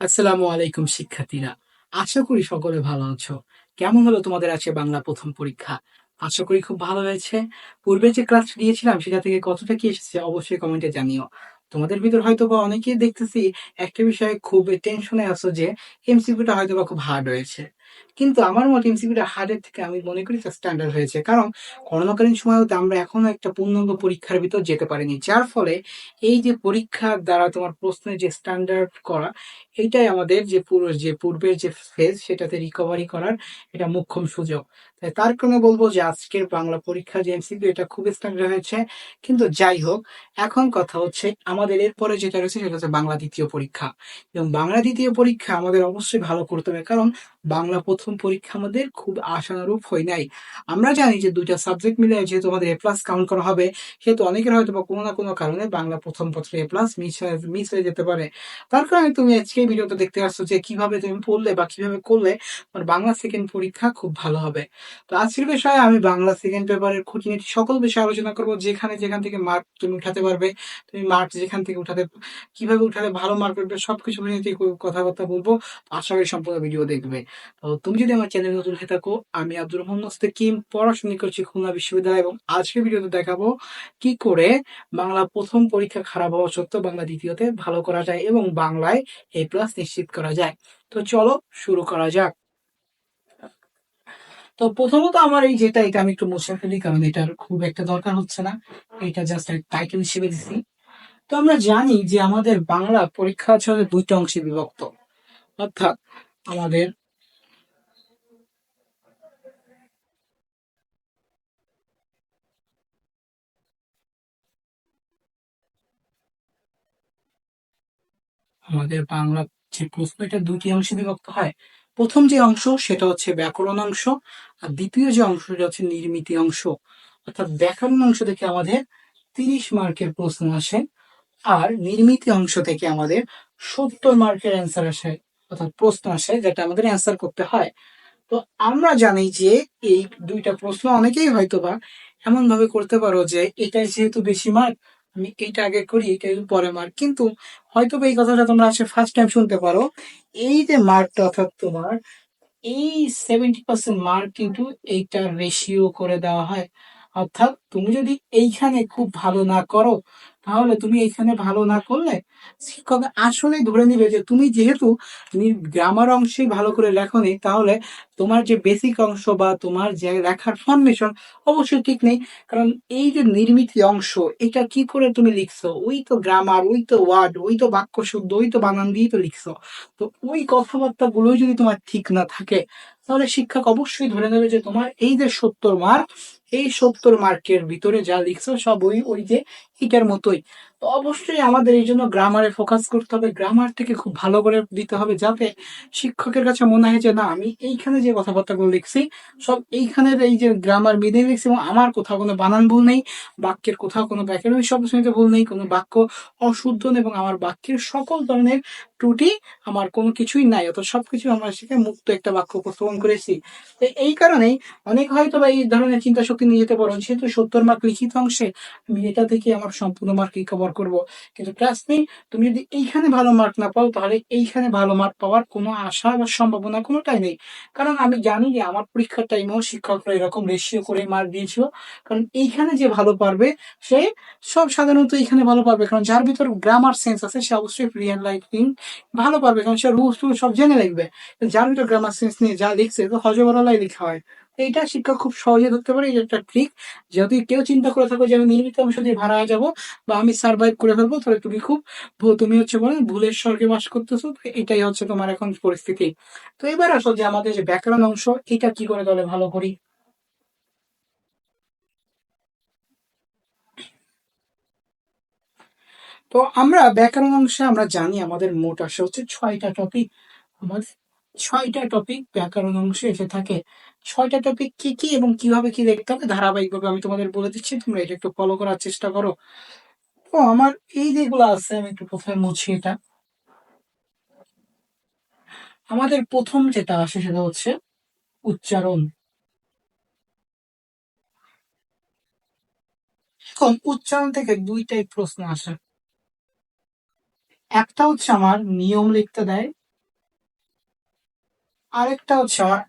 আসসালামু আলাইকুম শিক্ষার্থীরা। আশা করি সকলে ভালো আছো। কেমন হলো তোমাদের আজকে বাংলা প্রথম পরীক্ষা? আশা করি খুব ভালো হয়েছে। পূর্বে যে ক্লাস দিয়েছিলাম সেটা থেকে কতটা কি এসেছে অবশ্যই কমেন্টে জানিও। তোমাদের ভিতর হয়তো বা অনেকেই দেখতেছি একটা বিষয়ে খুব টেনশনে আছো যে এমসিকিউটা হয়তো বা খুব হার্ড হয়েছে। কিন্তু আমার মতে এমসিকিউটা হার্ডের থেকে আমি মনে করি স্ট্যান্ডার্ড হয়েছে। কারণ করোনাকালীন সময়তে আমরা এখনো একটা পূর্ণাঙ্গ পরীক্ষার ভিতর যেতে পারিনি। যার ফলে এই যে পরীক্ষার দ্বারা তোমার প্রশ্নের যে স্ট্যান্ডার্ড করা এইটাই আমাদের যে পূর্বের যে ফেজ সেটাতে রিকভারি করার এটা মোক্ষম সুযোগ। তাই তার কারণে বলবো যে আজকের বাংলা পরীক্ষা যে এমসিকিউ এটা খুব স্ট্যান্ডার্ড হয়েছে। কিন্তু যাই হোক, এখন কথা হচ্ছে আমাদের এরপরে যেটা রয়েছে সেটা হচ্ছে বাংলা দ্বিতীয় পরীক্ষা। এবং বাংলা দ্বিতীয় পরীক্ষা আমাদের অবশ্যই ভালো করতে হবে, কারণ বাংলা প্রথম পরীক্ষা আমাদের খুব আশানুরূপ হয় নাই। আমরা জানি যে দুইটা সাবজেক্ট মিলে যেহেতু আমাদের এ প্লাস কাউন্ট করা হবে, সেহেতু অনেকের হয়তো বা কোনো না কোনো কারণে বাংলা প্রথম পত্রে এ প্লাস মিস হয়ে যেতে পারে। তার কারণে তুমি আজকে এই ভিডিওটা দেখতে আসছো যে কিভাবে তুমি পড়লে বা কিভাবে করলে তোমার বাংলা সেকেন্ড পরীক্ষা খুব ভালো হবে। তো আজকের বিষয়ে আমি বাংলা সেকেন্ড পেপারের খুঁটিনাটি সকল বিষয়ে আলোচনা করবো, যেখানে যেখান থেকে মার্ক তুমি উঠাতে পারবে, তুমি মার্ক যেখান থেকে উঠাতে কিভাবে উঠালে ভালো মার্ক উঠবে সবকিছু নিয়ে কথাবার্তা বলবো। তো আশা করি সম্পূর্ণ ভিডিও দেখবে। তো তুমি যদি আমার চ্যানেল নতুন হয়ে থাকো, আমি আব্দুর রহমান মুস্তাকিম পড়াশোনা করছি খুলনা বিশ্ববিদ্যালয়, এবং আজকের ভিডিওতে দেখাবো কি করে বাংলা প্রথম পরীক্ষা খারাপ হওয়া সত্ত্বেও বাংলা দ্বিতীয়তে ভালো করা যায় এবং বাংলায় এ প্লাস নিশ্চিত করা যায়। তো চলো শুরু করা যাক। তো প্রথমত আমার এই যেটা এটা আমি একটু মুছে ফেলি, কারণ এটার খুব একটা দরকার হচ্ছে না। এটা জাস্ট টাইটেল হিসেবে দিছি। তো আমরা জানি যে আমাদের বাংলা পরীক্ষা আছে হচ্ছে দুইটা অংশে বিভক্ত। অর্থাৎ আমাদের আমাদের বাংলা যে প্রশ্ন এটা দুটি অংশে বিভক্ত হয়। প্রথম যে অংশ সেটা হচ্ছে ব্যাকরণ অংশ, আর দ্বিতীয় যে অংশ সেটা হচ্ছে নির্মিতি অংশ। অর্থাৎ ব্যাকরণ অংশ থেকে আমাদের 30 মার্কের প্রশ্ন আসে, আর নির্মিতি অংশ থেকে আমাদের 70 মার্কের অ্যান্সার আসে, অর্থাৎ প্রশ্ন আসে যেটা আমাদের অ্যান্সার করতে হয়। তো আমরা জানি যে এই দুইটা প্রশ্ন অনেকেই হয়তোবা এমন ভাবে করতে পারো যে এটাই যেহেতু বেশি মার্ক, আমি এইটা আগে করি এটাই পরে মার্ক। কিন্তু হয়তোবা এই কথাটা তোমরা আজকে ফার্স্ট টাইম শুনতে পারো। এই যে মার্কটা অর্থাৎ তোমার এই 70% মার্ক কিন্তু এইটার রেশিও করে দেওয়া হয়। অর্থাৎ তুমি যদি এইখানে খুব ভালো না করো, তাহলে তুমি এইখানে ভালো না করলে শিক্ষক আসলেই ধরে নিবে যে তুমি যেহেতু গ্রামার অংশেই ভালো করে লেখনি, তাহলে তোমার যে বেসিক অংশ বা তোমার যে লেখার ফর্মেশন অবশ্যই ঠিক নেই। কারণ এই যে নির্মিতি অংশ, এটা কি করে তুমি লিখছো, ওই তো গ্রামার, ওই তো ওয়ার্ড, ওই তো বাক্য শুদ্ধ, ওই তো বানান দিয়েই তো লিখছো। তো ওই কথাবার্তা গুলোই যদি তোমার ঠিক না থাকে, তাহলে শিক্ষক অবশ্যই ধরে নেবে যে তোমার এই যে 70 মার্ক, এই 70 মার্কের ভিতরে যা লিখছো সব ওই ওই যে এটার মতোই। তো অবশ্যই আমাদের এই জন্য গ্রামারে ফোকাস করতে হবে, গ্রামার থেকে খুব ভালো করে দিতে হবে, যাতে শিক্ষকের কাছে মনে হয় যে না, আমি এইখানে যে কথাবার্তাগুলো লিখছি সব এইখানের এই যে গ্রামার মেনে লিখছি, এবং আমার কোথাও কোনো বানান ভুল নেই, বাক্যের কোথাও কোনো ব্যাকরণিক শব্দশ্রেণীতে ভুল নেই, কোনো বাক্য অশুদ্ধ নেই, এবং আমার বাক্যের সকল ধরনের ত্রুটি আমার কোনো কিছুই নাই, অত সবকিছু আমার সেখানে মুক্ত একটা বাক্য উপস্থাপন করেছি। তো এই কারণেই অনেক হয়তো বা এই ধরনের চিন্তা শক্তি নিয়ে যেতে পারো, যেহেতু 70 মার্ক লিখিত অংশে আমি এটা থেকে আমার সম্পূর্ণ মার্ক রিকভার করবো। কিন্তু ট্রাস্ট মি, তুমি যদি এইখানে ভালো মার্ক না পাও, তাহলে এইখানে ভালো মার্ক পাওয়ার কোনো আশা বা সম্ভাবনা কোনোটাই নেই। কারণ আমি জানি যে আমার পরীক্ষার টাইমেও শিক্ষকরা এরকম রেশিও করে মার্ক দিয়েছিল। কারণ এইখানে যে ভালো পারবে সে সব সাধারণত এখানে ভালো পারবে, কারণ যার ভিতর গ্রামার সেন্স আছে সে অবশ্যই ফ্রি হ্যান্ড রাইটিং ভালো পারবে, কারণ সে রুলস টুল সব জেনে লিখবে। যার ভিতর গ্রামার সেন্স নিয়ে যা লিখছে তো হজবরলাই লেখা হয়। তো এইটা শিক্ষক খুব সহজে ধরতে পারে, এটা একটা ট্রিক। যদি কেউ চিন্তা করে থাকো যে আমি নির্মিত অংশ দিয়ে ভাড়া যাবো বা আমি সার্ভাইভ করে ফেলবো, তাহলে তুমি খুব তুমি হচ্ছে বলে ভুলের স্বর্গে বাস করতেছো। তো এটাই হচ্ছে তোমার এখন পরিস্থিতি। তো এবার আসো যে আমাদের যে ব্যাকরণ অংশ, এটা কি করে তাহলে ভালো করি। তো আমরা ব্যাকরণ অংশে আমরা জানি আমাদের মোট আসে হচ্ছে 6টা টপিক। আমাদের 6টা টপিক ব্যাকরণ অংশে এসে থাকে। 6টা টপিক কি কি এবং কিভাবে কি দেখতে হবে ধারাবাহিকভাবে আমি তোমাদের বলে দিচ্ছি, তোমরা এটা একটু ফলো করার চেষ্টা করো। তো আমার এই যেগুলো আছে আমি একটু প্রথমে মুছি এটা। আমাদের প্রথম যেটা আসে সেটা হচ্ছে উচ্চারণ। এখন উচ্চারণ থেকে দুইটাই প্রশ্ন আসে। একটা হচ্ছে আমার নিয়ম লিখতে দেয়, আরেকটা হচ্ছে আমার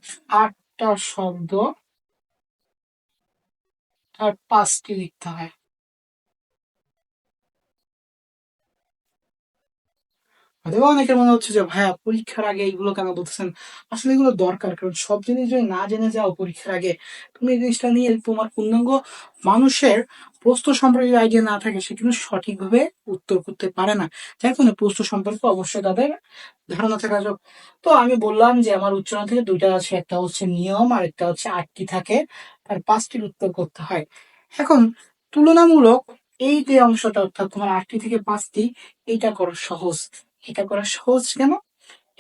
8টা শব্দ আর 5টি লিখতে হয়। হয়তো অনেকের মনে হচ্ছে যে ভাইয়া পরীক্ষার আগে এইগুলো কেন বলতেছেন? আসলে এগুলো দরকার, কারণ সব জিনিস যদি না জেনে যাও পরীক্ষার আগে, তুমি এই জিনিসটা নিয়ে তোমার পূর্ণাঙ্গ মানুষের প্রশ্ন সম্পর্কে যদি আইডিয়া না থাকে সে কিন্তু সঠিকভাবে উত্তর করতে পারে না। যাই হোক, প্রশ্ন সম্পর্কে অবশ্যই তাদের ধারণা থাকা যোগ। তো আমি বললাম যে আমার উচ্চারণ থেকে দুইটা আছে, একটা হচ্ছে নিয়ম আর একটা হচ্ছে 8টি থাকে, তার 5টির উত্তর করতে হয়। এখন তুলনামূলক এই যে অংশটা, অর্থাৎ তোমার 8টি থেকে 5টি, এটা করা সহজ। এটা করা সহজ কেন?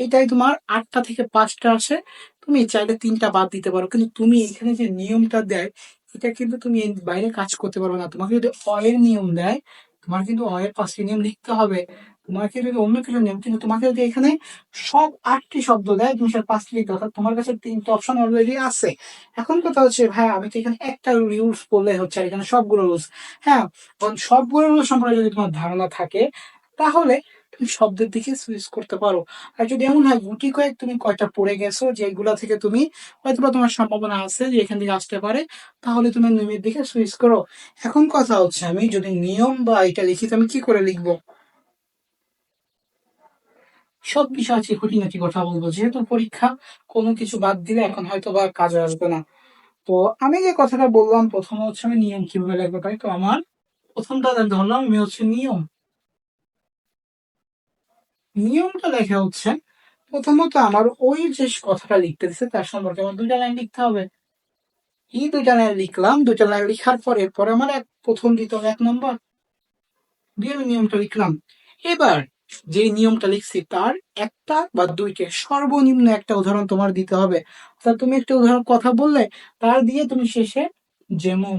এটাই তোমার 8টা থেকে 5টা আসে, তুমি চাইলে 3টা বাদ দিতে পারো, কিন্তু তুমি এখানে যে নিয়মটা দেয় এটা কিন্তু তুমি এর বাইরে কাজ করতে পারবে না। তোমাকে যদি অয়ের নিয়ম দেয়, তোমার কিন্তু অয়ের 5টি নিয়ম লিখতে হবে। তোমাকে যদি অন্য কিছু নিয়ম, কিন্তু তোমাকে যদি এখানে সব 8টি শব্দ দেয় তুমি সেটা 5টি লিখতে হবে, অর্থাৎ তোমার কাছে 3টা অপশন অলরেডি আছে। এখন কথা হচ্ছে ভাই আমি তো এখানে একটা রুলস বললে হচ্ছে আর এখানে সবগুলো রুলস। হ্যাঁ, কারণ সবগুলো রুলস সম্পর্কে যদি তোমার ধারণা থাকে তাহলে তুমি শব্দের দিকে সুইচ করতে পারো। আর যদি এমন হয় গুটি কয়েক তুমি কয়টা পড়ে গেছো যেগুলা থেকে তুমি হয়তো বা তোমার সম্ভাবনা আছে যে এখান থেকে আসতে পারে, তাহলে তুমি নিয়মের দিকে সুইচ করো। এখন কথা হচ্ছে আমি যদি নিয়ম বা এটা লিখি তো আমি কি করে লিখবো? সব বিষয় আছে, খুঁটিনাটি কথা বলবো, যেহেতু পরীক্ষা, কোনো কিছু বাদ দিলে এখন হয়তো বা কাজে আসবে না। তো আমি যে কথাটা বললাম প্রথমে হচ্ছে আমি নিয়ম কিভাবে লিখবো, তাই তো আমার প্রথমটা ধরলাম আমি হচ্ছে নিয়ম। নিয়মটা লেখা হচ্ছে প্রথমত আমার ওই যে কথাটা লিখতে দিচ্ছে তার সম্পর্কে আমার 2টা লাইন লিখতে হবে। এই 2টা লাইন লিখলাম, 2টা লাইন লিখার পর এরপরে আমার প্রথম দ্বিতীয় 1 নম্বর দিয়ে আমি নিয়মটা লিখলাম। এবার যে নিয়মটা লিখছি তার একটা বা দুইটা সর্বনিম্ন একটা উদাহরণ তোমার দিতে হবে। অর্থাৎ তুমি একটা উদাহরণ কথা বললে তার দিয়ে তুমি শেষে যেমন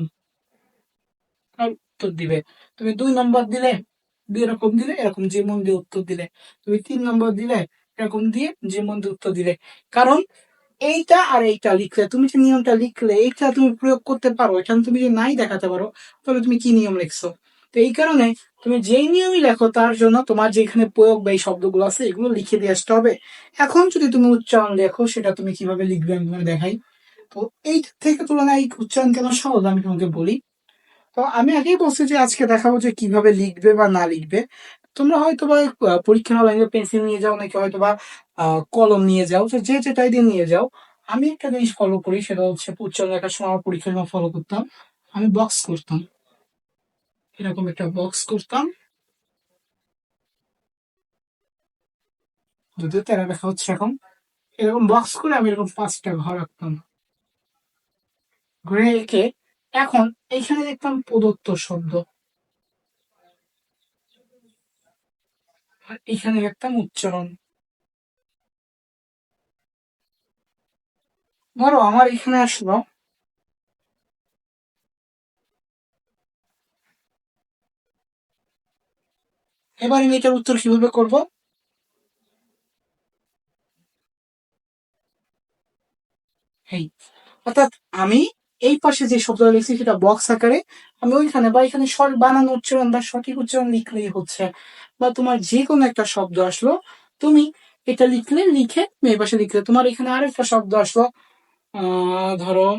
তার উত্তর দিবে। তুমি 2 নম্বর দিলে দিয়ে এরকম দিলে, এরকম যেমন দিয়ে উত্তর দিলে। তুমি 3 নম্বর দিলে এরকম দিয়ে যেমন দিয়ে উত্তর দিলে। কারণ এইটা আর এইটা লিখলে, তুমি যে নিয়মটা লিখলে এইটা তুমি প্রয়োগ করতে পারো, এখানে তুমি যদি নাই দেখাতে পারো তাহলে তুমি কি নিয়ম লিখছো? তো এই কারণে তুমি যেই নিয়মই লেখো তার জন্য তোমার যেখানে প্রয়োগ বা এই শব্দগুলো আছে এগুলো লিখে দিয়ে আসতে হবে। এখন যদি তুমি উচ্চারণ লেখো সেটা তুমি কিভাবে লিখবে আমি তোমাকে দেখাই। তো এই থেকে তুলনায় এই উচ্চারণ কেন সহজ আমি তোমাকে বলি। তো আমি আগেই বলছি যে আজকে দেখাবো যে কিভাবে লিখবে বা না লিখবে। তোমরা হয়তো বা পরীক্ষার হলে পেন্সিল নিয়ে যাও, নাকি হয়তো বা কলম নিয়ে যাও, তো যে যেটাই দিয়ে নিয়ে যাও। আমি একটা জিনিস ফলো করি, সেটা হচ্ছে উচ্চারণ লেখার সময় আমার পরীক্ষার সময় ফলো করতাম, আমি বক্স করতাম, এরকম একটা বক্স করতাম। যদিও তেরা দেখা হচ্ছে এখন, এরকম বক্স করে আমি এরকম 5টা ঘর আঁকতাম, ঘুরে এঁকে এখন এইখানে দেখতাম প্রদত্ত শব্দ, আর এইখানে দেখতাম উচ্চারণ। ধরো আমার এখানে আসলো, এবার আমি এটার উত্তর কিভাবে করব? এই, অর্থাৎ আমি এই পাশে যে শব্দটা লিখছি সেটা বক্স আকারে আমি ওইখানে বা এখানে বানানো উচ্চারণ বা সঠিক উচ্চারণ লিখলেই হচ্ছে। বা তোমার যে কোনো একটা শব্দ আসলো, তুমি এটা লিখলে, লিখে তুমি এই পাশে লিখলে। তোমার এখানে আরেকটা শব্দ আসলো, ধরো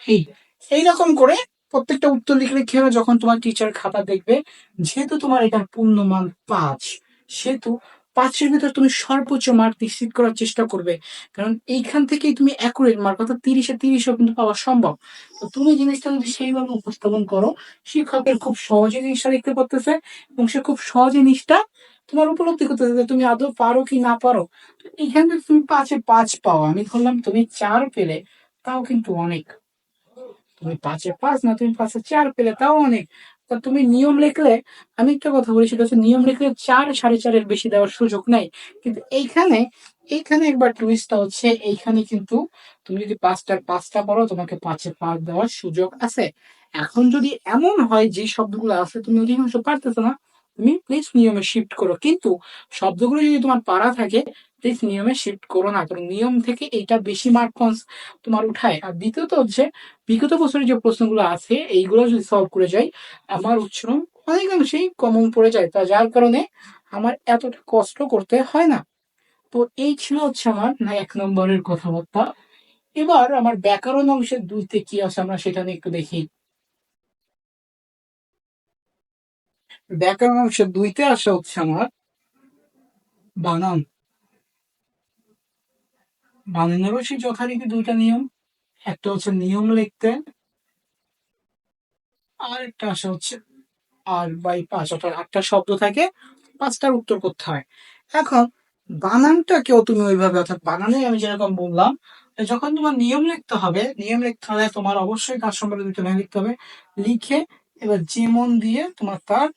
এই, এইরকম করে প্রত্যেকটা উত্তর লিখলে কি হবে, যখন তোমার টিচার খাতা দেখবে, যেহেতু তোমার এটার পূর্ণমান 5, সেহেতু 5-এর ভিতর তুমি সর্বোচ্চ মার্ক নিশ্চিত করার চেষ্টা করবে। কারণ এইখান থেকেই তুমি অ্যাকুরেট মার্ক, অর্থাৎ 30-এ 30ও কিন্তু পাওয়া সম্ভব। তো তুমি জিনিসটা যদি সেইভাবে উপস্থাপন করো, শিক্ষকের খুব সহজে জিনিসটা লিখতে পারতেছে এবং সে খুব সহজে জিনিসটা তোমার উপলব্ধি করতেছে যে তুমি আদৌ পারো কি না পারো। তো এখানে তুমি 5-এ 5 পাও, আমি ধরলাম তুমি 4 পেলে, তাও কিন্তু অনেক। তুমি 5-এ 5 না, তুমি 5-এ 4 পেলে তাও অনেক। তা তুমি নিয়ম লিখলে, আমি একটা কথা বলি সেটা হচ্ছে নিয়ম লিখলে 4, 4.5-এর বেশি দেওয়ার সুযোগ নাই। কিন্তু এইখানে, এইখানে একবার টুইস্টটা হচ্ছে, এইখানে কিন্তু তুমি যদি 5টার 5টা পড়ো তোমাকে 5-এ 5 দেওয়ার সুযোগ আছে। এখন যদি এমন হয় যে শব্দগুলো আছে তুমি অধিকাংশ পারতেছো না, তুমি প্লিজ নিয়মে শিফট করো, কিন্তু শব্দগুলো যদি তোমার পারা থাকে প্লিজ নিয়মে শিফট করো না, কারণ নিয়ম থেকে এইটা বেশি মার্ক তোমার উঠায়। আর দ্বিতীয়ত হচ্ছে বিগত বছরের যে প্রশ্নগুলো আছে এইগুলো যদি সলভ করে যাই, আমার উচ্চারণ অনেকাংশেই কমন পড়ে যায়, তা যার কারণে আমার এতটা কষ্ট করতে হয় না। তো এই ছিল হচ্ছে আমার 1 নম্বরের কথাবার্তা। এবার আমার ব্যাকরণ অংশের 2-তে কি আছে আমরা সেটা নিয়ে একটু দেখি। ব্যাকরণ অংশের 2-তে আসা হচ্ছে আমার বানান। বানানেরও সেই যথারীতি 2টা নিয়ম। একটা হচ্ছে নিয়ম লিখতে, আর একটা আসা হচ্ছে R/5, অর্থাৎ 8টা শব্দ থাকে, 5টার উত্তর করতে হয়। এখন বানানটাকেও তুমি ওইভাবে, অর্থাৎ বানানে আমি যেরকম বললাম, যখন তোমার নিয়ম লিখতে হলে তোমার অবশ্যই কাজ সম্পর্কে 2টা লাইন লিখতে হবে। লিখে এবার যেমন দিয়ে তোমার তার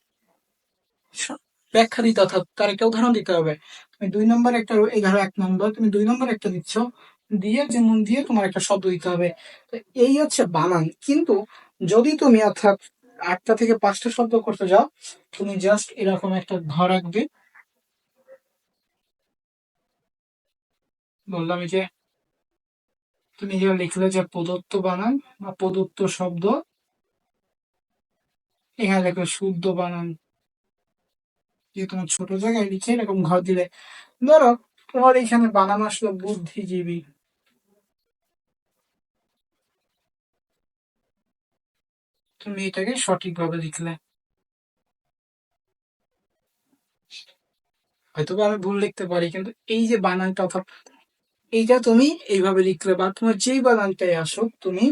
ব্যাখ্যা দিতে, অর্থাৎ তার একটা উদাহরণ দিতে হবে। তুমি 2 নম্বর একটা, এই ধরো 1 নম্বর, তুমি 2 নম্বর একটা দিচ্ছ, দিয়ে যেমন দিয়ে তোমার একটা শব্দ দিতে হবে। তো এই হচ্ছে বানান। কিন্তু যদি তুমি অর্থাৎ 8টা থেকে 5টা শব্দ করতে যাও, তুমি জাস্ট এরকম একটা ঘর আঁকবে। বললাম এই যে তুমি যে লিখলে যে প্রদত্ত বানান বা প্রদত্ত শব্দ, এখানে দেখো শুদ্ধ বানান, যে তোমার ছোট জায়গায় লিখে এরকম ঘর দিলে, ধরো তোমার এখানে বানান আসলো বুদ্ধিজীবী, তুমি এটাকে সঠিকভাবে লিখলে। হয়তো বা আমি ভুল লিখতে পারি, কিন্তু এই যে বানানটা, অর্থাৎ এইটা তুমি এইভাবে লিখলে, বা তোমার যেই বানানটাই আসুক তুমি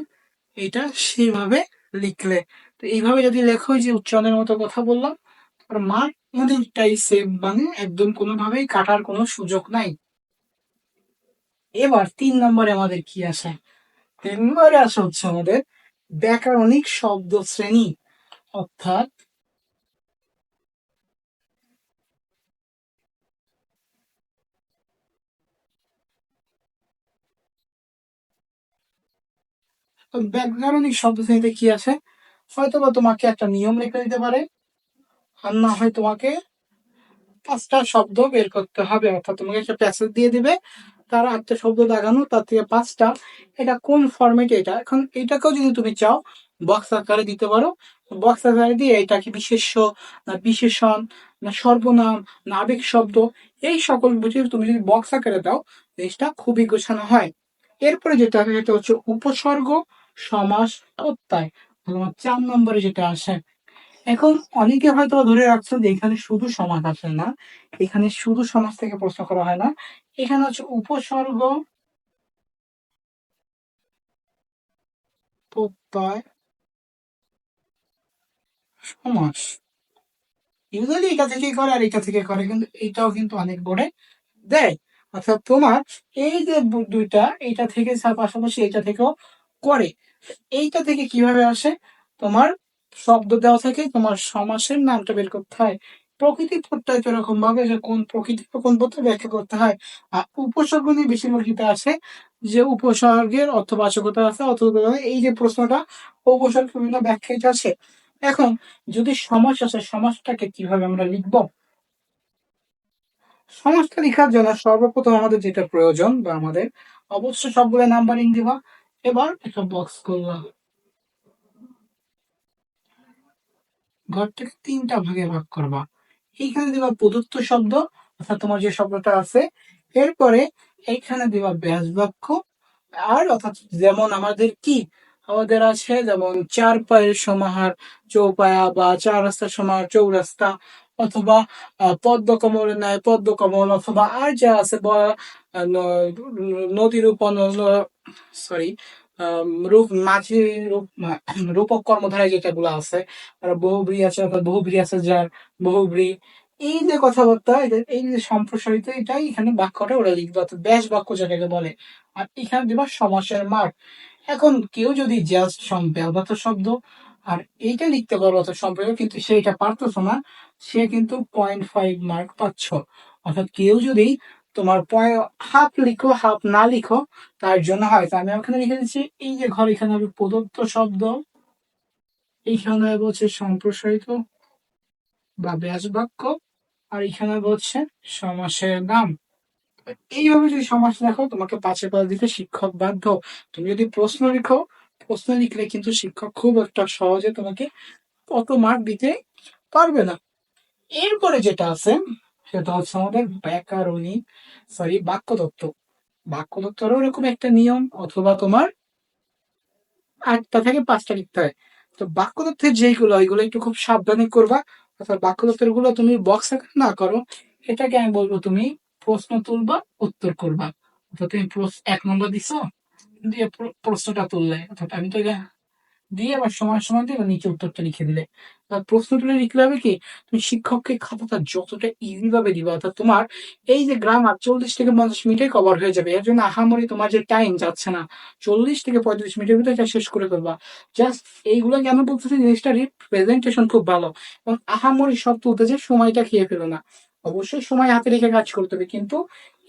এটা সেইভাবে লিখলে। তো এইভাবে যদি লেখো, যে উচ্চারণের মতো কথা বললাম, আর মার্ক আমাদেরটাই সেম, মানে একদম কোনোভাবেই কাটার কোনো সুযোগ নাই। এবার 3 নম্বরে আমাদের কি আসে? 3 নম্বরে আসা হচ্ছে আমাদের ব্যাকরণিক শব্দ শ্রেণী, অর্থাৎ ব্যাকরণিক শব্দ শ্রেণীতে কি আছে? হয়তোবা তোমাকে একটা নিয়ম লিখে দিতে পারে, আর না হয় তোমাকে 5টা শব্দ বের করতে হবে, অর্থাৎ তোমাকে একটা প্যাসেজ দিয়ে দিবে, তার 8টা শব্দ লাগানো, তার থেকে 5টা, এটা কোন ফরম্যাটে, এটা এখন এটাকেও যদি তুমি চাও বক্স আকারে দিতে পারো। বক্স আকারে দিয়ে এটা কি বিশেষ্য, না বিশেষণ, না সর্বনাম, না আবেগ শব্দ, এই সকল বুঝে তুমি যদি বক্স আকারে দাও, জিনিসটা খুবই গোছানো হয়। এরপরে যেটা আছে সেটা হচ্ছে উপসর্গ, সমাস, প্রত্যয়। তোমার 4 নম্বরে যেটা আসে, এখন অনেকে হয়তো ধরে রাখছো যে এখানে শুধু সমাস আসে না, এখানে শুধু সমাস থেকে প্রশ্ন করা হয় না, এখানে হচ্ছে উপসর্গ, প্রত্যয়, সমাস। ইউজুয়ালি এটা থেকে করে আর এটা থেকে করে, কিন্তু এটাও কিন্তু অনেক বোর্ডে দেয়। অর্থাৎ তোমার এই যে 2টা, এইটা থেকে পাশাপাশি এইটা থেকেও করে। এইটা থেকে কিভাবে আসে? তোমার শব্দ দেওয়া থাকে, তোমার সমাসের নামটা বের করতে হয়। প্রকৃতি প্রত্যয় তো এরকম ভাবে যে কোন প্রকৃতি কোন পথে ব্যাখ্যা করতে হয়। আর উপসর্গ নিয়ে বেশিরভাগ ক্ষেত্রে আসে, যে উপসর্গের অর্থবাচকতা আছে, অথবা এই যে প্রশ্নটা উপসর্গ বিভিন্ন ব্যাখ্যা এটা আছে। এখন যদি সমাস আসে, সমাসটাকে কিভাবে আমরা লিখবো? সমাজটা লেখার জন্য সর্বপ্রথম আমাদের যেটা প্রয়োজন, বা আমাদের অবশ্যই সবগুলো নাম্বারিং দিবা। এবার একটা বক্স করলাম, ঘরটাকে 3টা ভাগে ভাগ করবা। এইখানে দিবা প্রদত্ত শব্দ, অর্থাৎ তোমার যে শব্দটা আছে। এরপরে এইখানে দিবা ব্যাস বাক্য। আর অর্থাৎ যেমন আমাদের কি, আমাদের আছে যেমন 4 পায়ের সমাহার চৌপায়া, বা 4 রাস্তার সমাহার চৌরাস্তা, অথবা পদ্মকমলের ন্যায় পদ্মকমল, অথবা আর যা আছে নদীর উপর, সরি, রূপ মাঝি, রূপ রূপক কর্মধারায় যেটাগুলো আছে, আর বহুব্রী আছে, অর্থাৎ বহুব্রী আছে যার, বহুব্রী। এই যে কথাবার্তা, এই যে সম্প্রসারিত, এটাই এখানে বাক্যটা ওরা লিখবে, অর্থাৎ ব্যাস বাক্য যেটাকে বলে। আর এখানে দিবা সমাসের মার্ক। এখন কেউ যদি জাস্ট ব্যবহৃত শব্দ আর এইটা লিখতে পারো, অর্থাৎ সম্পর্ক, কিন্তু সে এটা পারতেছো না, সে কিন্তু 0.5 মার্ক পাচ্ছ। অর্থাৎ কেউ যদি তোমার হাফ লিখো, হাফ না লিখো, তার জন্য হয়তো আমি ওখানে লিখে দিচ্ছি, এই যে ঘর, এখানে হবে প্রদত্ত শব্দ, এইখানে হবে হচ্ছে সম্প্রসারিত বা ব্যাস বাক্য, আর এখানে হবে হচ্ছে সমাসের নাম। এইভাবে যদি সমাস লেখো, তোমাকে 5-এ 5 দিতে শিক্ষক বাধ্য। তুমি যদি প্রশ্ন লিখো, প্রশ্ন লিখলে কিন্তু শিক্ষক খুব একটা সহজে তোমাকে কত মার্ক দিতে পারবে না। এরপরে যেটা আছে সেটা হচ্ছে আমাদের ব্যাকরণী, বাক্যতত্ত্ব। বাক্যতত্ত্বেরও এরকম একটা নিয়ম, অথবা তোমার 8টা থেকে 5টা লিখতে হয়। তো বাক্যতত্ত্বের যেইগুলো ওইগুলো একটু খুব সাবধানে করবা। অর্থাৎ বাক্যতত্ত্বের গুলো তুমি বক্স আকারে না করো, এটাকে আমি বলবো তুমি প্রশ্ন তুলবা, উত্তর করবা। অর্থাৎ তুমি 1 নম্বর দিছো, দিয়ে প্রশ্নটা তুললে, অর্থাৎ আমি তো এটা দিয়ে আবার সময় সময় দিয়ে নিচে উত্তরটা লিখে দিলে। আর প্রশ্ন তুলে লিখলে হবে কি, তুমি শিক্ষককে খাতাটা যতটা ইজি ভাবে দিবা, অর্থাৎ তোমার এই যে গ্রামার 40 থেকে 50 মিনিটে কভার হয়ে যাবে। এর জন্য আহামরি তোমার যে টাইম যাচ্ছে না, 40 থেকে 35 মিনিটের ভিতরে এটা শেষ করে ফেলবা। জাস্ট এইগুলো কেন বলতেছি, জিনিসটা রিপ্রেজেন্টেশন খুব ভালো, এবং আহামরি সব তুলতে যে সময়টা খেয়ে ফেলো না। অবশ্যই সময় হাতে রেখে কাজ করতে হবে, কিন্তু